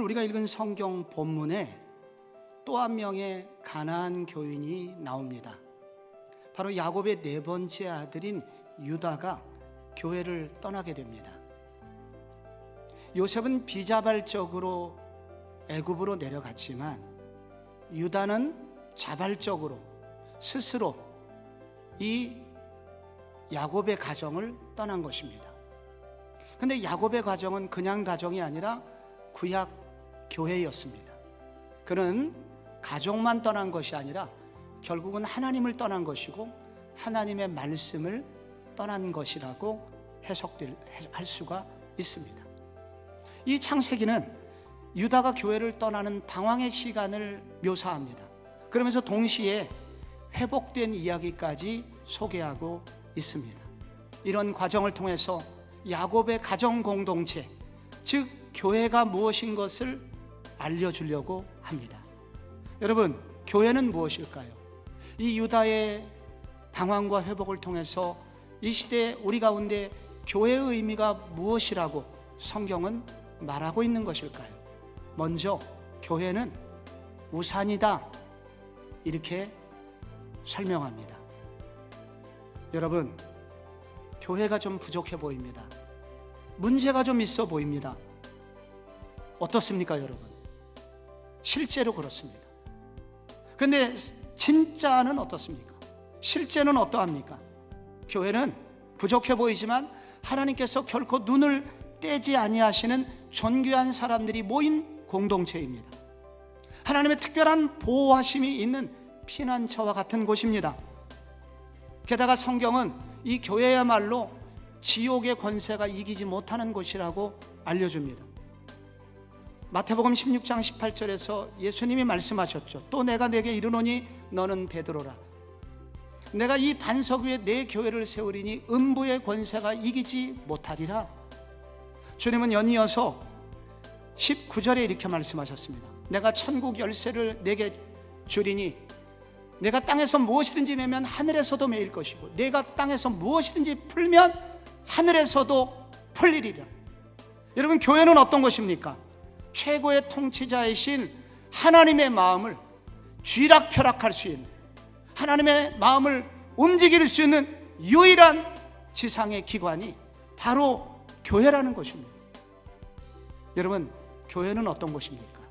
우리가 읽은 성경 본문에 또 한 명의 가나안 교인이 나옵니다. 바로 야곱의 네 번째 아들인 유다가 교회를 떠나게 됩니다. 요셉은 비자발적으로 애굽으로 내려갔지만 유다는 자발적으로 스스로 이 야곱의 가정을 떠난 것입니다. 근데 야곱의 가정은 그냥 가정이 아니라 구약 교회였습니다. 그는 가족만 떠난 것이 아니라 결국은 하나님을 떠난 것이고 하나님의 말씀을 떠난 것이라고 해석할 수가 있습니다. 이 창세기는 유다가 교회를 떠나는 방황의 시간을 묘사합니다. 그러면서 동시에 회복된 이야기까지 소개하고 있습니다. 이런 과정을 통해서 야곱의 가정 공동체, 즉 교회가 무엇인 것을 알려주려고 합니다. 여러분, 교회는 무엇일까요? 이 유다의 방황과 회복을 통해서 이 시대에 우리 가운데 교회의 의미가 무엇이라고 성경은 말하고 있는 것일까요? 먼저 교회는 우산이다, 이렇게 설명합니다. 여러분, 교회가 좀 부족해 보입니다. 문제가 좀 있어 보입니다. 어떻습니까, 여러분? 실제로 그렇습니다. 근데 진짜는 어떻습니까? 실제는 어떠합니까? 교회는 부족해 보이지만 하나님께서 결코 눈을 떼지 아니하시는 존귀한 사람들이 모인 공동체입니다. 하나님의 특별한 보호하심이 있는 피난처와 같은 곳입니다. 게다가 성경은 이 교회야말로 지옥의 권세가 이기지 못하는 곳이라고 알려줍니다. 마태복음 16장 18절에서 예수님이 말씀하셨죠. 또 내가 네게 이르노니 너는 베드로라. 내가 이 반석 위에 내 교회를 세우리니 음부의 권세가 이기지 못하리라. 주님은 연이어서 19절에 이렇게 말씀하셨습니다. 내가 천국 열쇠를 내게 주리니 내가 땅에서 무엇이든지 매면 하늘에서도 매일 것이고 내가 땅에서 무엇이든지 풀면 하늘에서도 풀리리라. 여러분, 교회는 어떤 것입니까? 최고의 통치자이신 하나님의 마음을 쥐락펴락할 수 있는, 하나님의 마음을 움직일 수 있는 유일한 지상의 기관이 바로 교회라는 것입니다. 여러분, 교회는 어떤 곳입니까?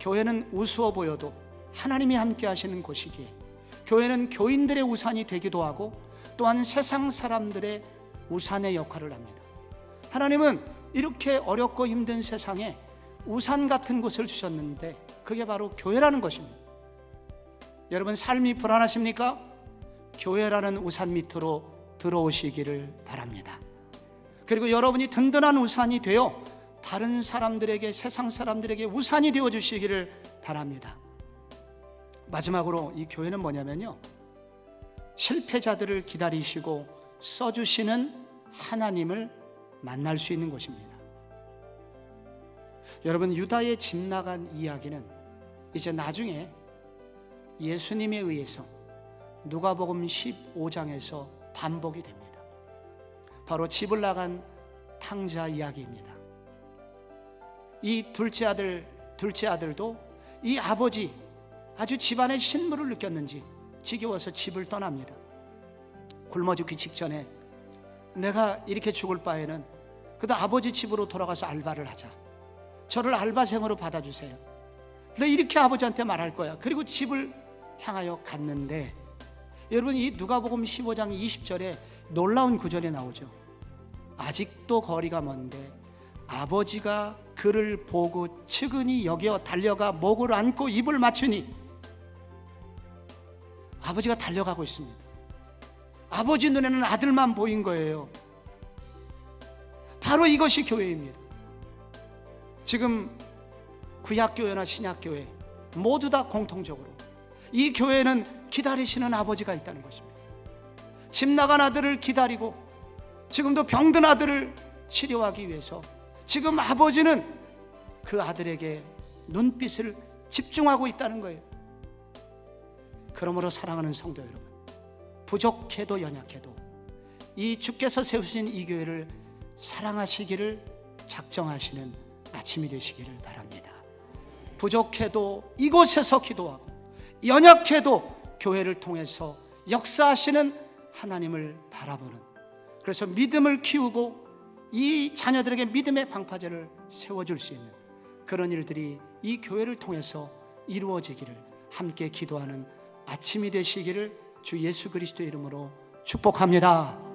교회는 우스워 보여도 하나님이 함께 하시는 곳이기에 교회는 교인들의 우산이 되기도 하고 또한 세상 사람들의 우산의 역할을 합니다. 하나님은 이렇게 어렵고 힘든 세상에 우산 같은 곳을 주셨는데 그게 바로 교회라는 것입니다. 여러분, 삶이 불안하십니까? 교회라는 우산 밑으로 들어오시기를 바랍니다. 그리고 여러분이 든든한 우산이 되어 다른 사람들에게, 세상 사람들에게 우산이 되어 주시기를 바랍니다. 마지막으로 이 교회는 뭐냐면요, 실패자들을 기다리시고 써주시는 하나님을 만날 수 있는 곳입니다. 여러분, 유다의 집 나간 이야기는 이제 나중에 예수님에 의해서 누가복음 15장에서 반복이 됩니다. 바로 집을 나간 탕자 이야기입니다. 이 둘째 아들도 이 아버지 아주 집안의 신물을 느꼈는지 지겨워서 집을 떠납니다. 굶어 죽기 직전에 내가 이렇게 죽을 바에는 그래도 아버지 집으로 돌아가서 알바를 하자, 저를 알바생으로 받아주세요, 너 이렇게 아버지한테 말할 거야. 그리고 집을 향하여 갔는데, 여러분, 이 누가복음 15장 20절에 놀라운 구절이 나오죠. 아직도 거리가 먼데 아버지가 그를 보고 측은히 여겨 달려가 목을 안고 입을 맞추니, 아버지가 달려가고 있습니다. 아버지 눈에는 아들만 보인 거예요. 바로 이것이 교회입니다. 지금 구약교회나 신약교회 모두 다 공통적으로 이 교회는 기다리시는 아버지가 있다는 것입니다. 집 나간 아들을 기다리고 지금도 병든 아들을 치료하기 위해서 지금 아버지는 그 아들에게 눈빛을 집중하고 있다는 거예요. 그러므로 사랑하는 성도 여러분, 부족해도 연약해도 이 주께서 세우신 이 교회를 사랑하시기를 작정하시는 아침이 되시기를 바랍니다. 부족해도 이곳에서 기도하고 연약해도 교회를 통해서 역사하시는 하나님을 바라보는, 그래서 믿음을 키우고 이 자녀들에게 믿음의 방파제를 세워줄 수 있는 그런 일들이 이 교회를 통해서 이루어지기를 함께 기도하는 아침이 되시기를 주 예수 그리스도의 이름으로 축복합니다.